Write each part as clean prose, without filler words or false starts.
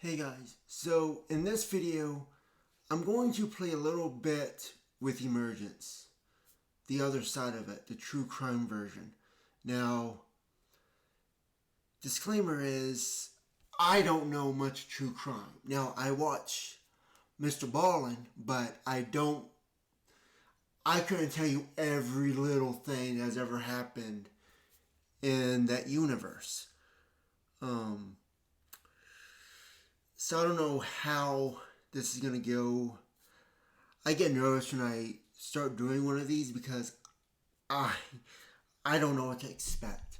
Hey guys, so in this video, I'm going to play a little bit with Emergence, the other side of it, the true crime version. Now, disclaimer is, I don't know much true crime. Now, I watch Mr. Ballin, but I couldn't tell you every little thing that's ever happened in that universe. So I don't know how this is going to go. I get nervous when I start doing one of these because I don't know what to expect.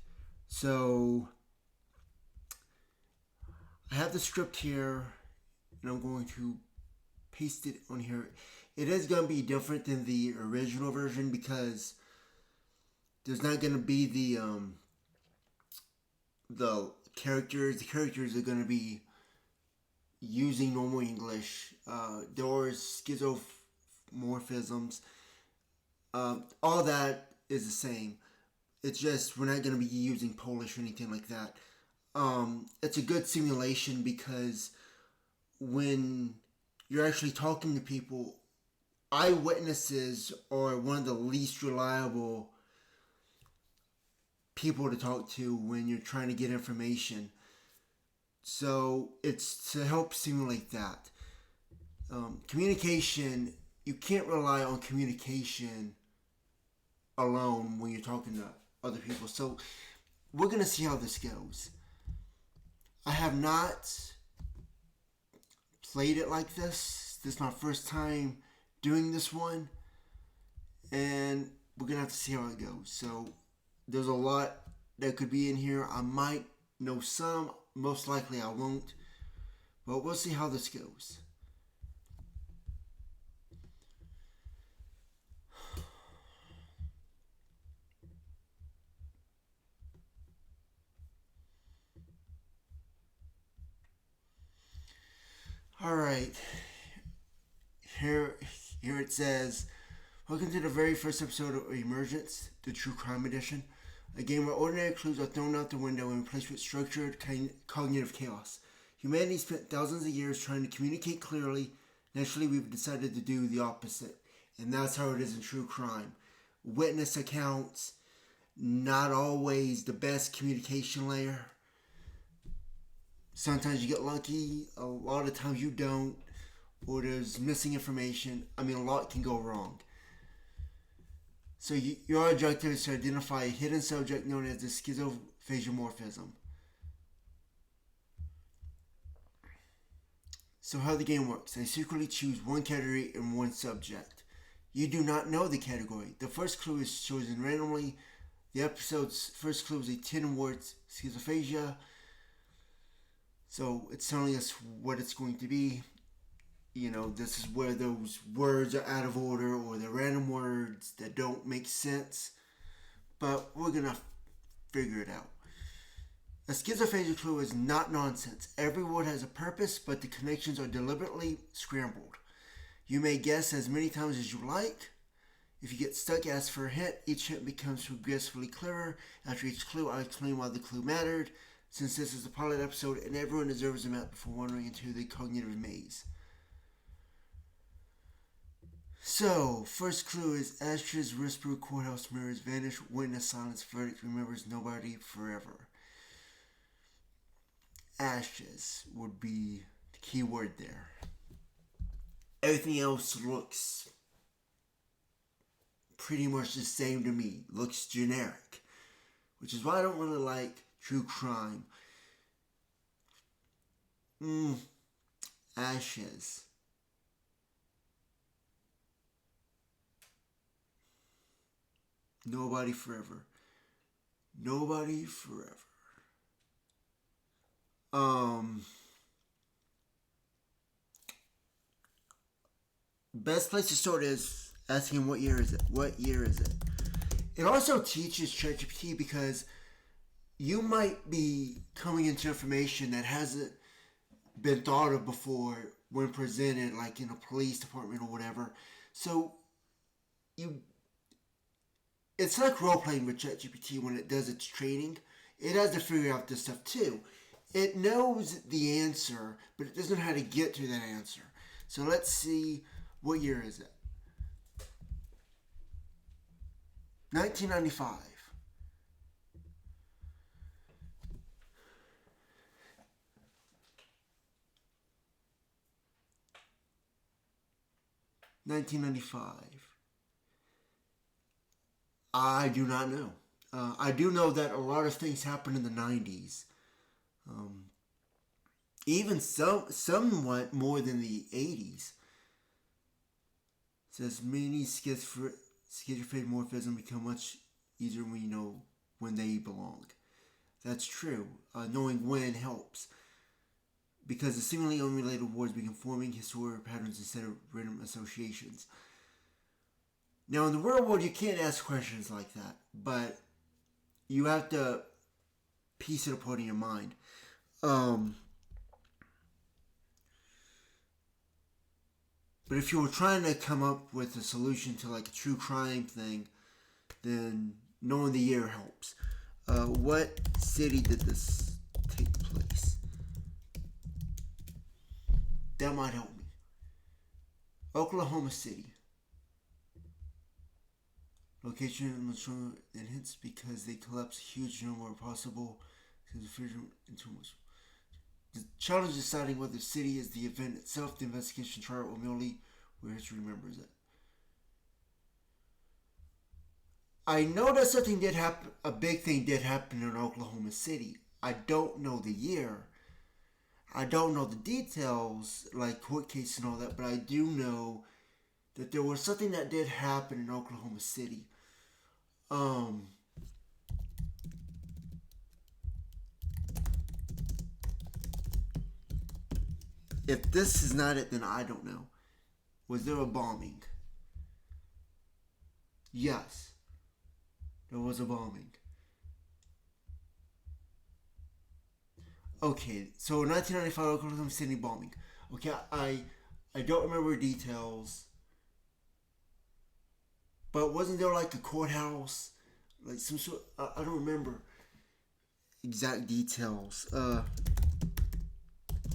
So I have the script here and I'm going to paste it on here. It is going to be different than the original version because there's not going to be the characters. The characters are going to be using normal English. There are schizomorphisms. All that is the same. It's just we're not going to be using Polish or anything like that. It's a good simulation because when you're actually talking to people, eyewitnesses are one of the least reliable people to talk to when you're trying to get information. So it's to help simulate that. Communication, you can't rely on communication alone when you're talking to other people. So we're going to see how this goes. I have not played it like this. This is my first time doing this one. And we're going to have to see how it goes. So there's a lot that could be in here. I might know some. Most likely I won't. But we'll see how this goes. Alright. Here it says, welcome to the very first episode of Emergence, the True Crime Edition. A game where ordinary clues are thrown out the window and replaced with structured cognitive chaos. Humanity spent thousands of years trying to communicate clearly. Naturally, we've decided to do the opposite. And that's how it is in true crime. Witness accounts, not always the best communication layer. Sometimes you get lucky, a lot of times you don't, or there's missing information. I mean, a lot can go wrong. So your objective is to identify a hidden subject known as the schizophagiomorphism. So how the game works. I secretly choose one category and one subject. You do not know the category. The first clue is chosen randomly. The episode's first clue is a 10-word schizophagia. So it's telling us what it's going to be. You know, this is where those words are out of order or they're random words that don't make sense. But we're going to figure it out. A schizophagia clue is not nonsense. Every word has a purpose, but the connections are deliberately scrambled. You may guess as many times as you like. If you get stuck, ask for a hint. Each hint becomes progressively clearer. After each clue, I explain why the clue mattered. Since this is a pilot episode and everyone deserves a map before wandering into the cognitive maze. So, first clue is ashes, whisper, courthouse mirrors, vanish, witness, silence, verdict, remembers nobody, forever. Ashes would be the key word there. Everything else looks pretty much the same to me. Looks generic. Which is why I don't really like true crime. Ashes. Nobody forever. Nobody forever. Best place to start is asking what year is it? What year is it? It also teaches ChatGPT because you might be coming into information that hasn't been thought of before when presented, like in a police department or whatever. So it's like role playing with ChatGPT when it does its training. It has to figure out this stuff too. It knows the answer, but it doesn't know how to get to that answer. So let's see, what year is it? 1995. 1995. I do not know. I do know that a lot of things happened in the 90s. Um, Even somewhat more than the 80s. It says many schizophrenic morphism become much easier when you know when they belong. That's true. Knowing when helps. Because the seemingly unrelated words begin forming historic patterns instead of random associations. Now, in the real world, you can't ask questions like that, but you have to piece it apart in your mind. But if you were trying to come up with a solution to like a true crime thing, then knowing the year helps. What city did this take place? That might help me. Oklahoma City. Location and hints because they collapse a huge number of possible into much. The challenge is deciding whether the city is the event itself, the investigation chart, or merely where history remembers it. I know that something did happen, a big thing did happen in Oklahoma City. I don't know the year. I don't know the details, like court case and all that, but I do know that there was something that did happen in Oklahoma City. If this is not it, then I don't know. Was there a bombing? Yes, there was a bombing. Okay, so 1995 Oklahoma City bombing. Okay, I don't remember details, but wasn't there like a courthouse, like some sort? I don't remember exact details. Of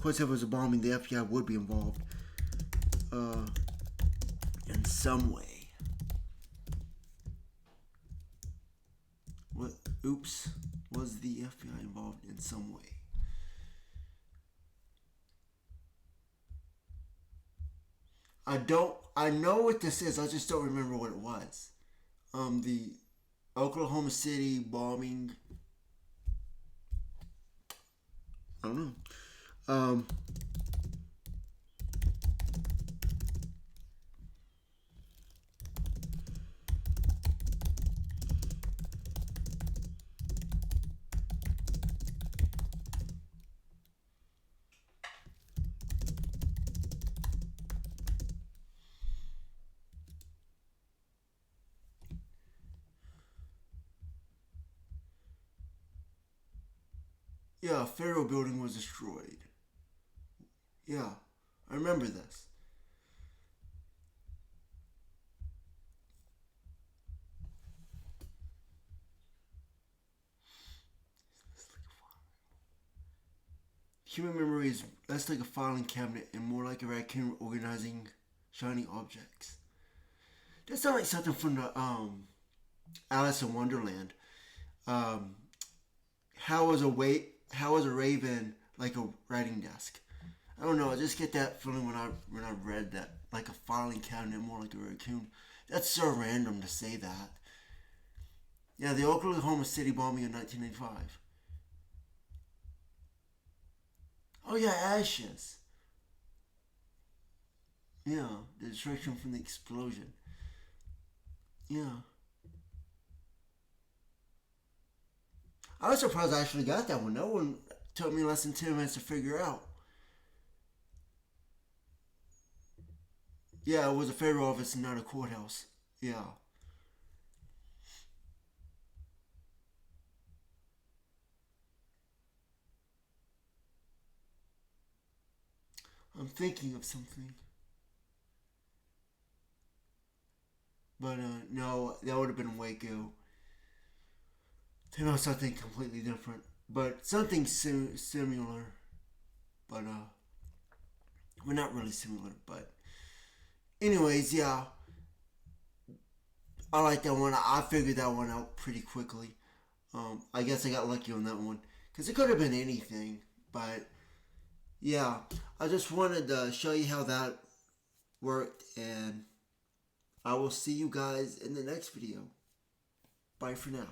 course, if it was a bombing, the FBI would be involved, uh, in some way. What? Oops, was the FBI involved in some way? I don't. I know what this is. I just don't remember what it was. The Oklahoma City bombing. I don't know. Um, yeah, a federal building was destroyed. Yeah, I remember this. Human memory is less like a filing cabinet and more like a raccoon organizing shiny objects. That sounds like something from the Alice in Wonderland. Um, how was a raven like a writing desk? I don't know. I just get that feeling when I read that, like a filing cabinet, more like a raccoon. That's so random to say that. Yeah, the Oklahoma City bombing in 1995. Oh yeah, ashes. Yeah, the destruction from the explosion. Yeah, I was surprised I actually got that one. No one took me less than 10 minutes to figure out. Yeah, it was a federal office and not a courthouse. Yeah, I'm thinking of something, but no, that would have been Waco. They know something completely different. but something similar. But well, not really similar. But anyways, yeah, I like that one. I figured that one out pretty quickly. I guess I got lucky on that one because it could have been anything. But yeah, I just wanted to show you how that worked, and I will see you guys in the next video. Bye for now.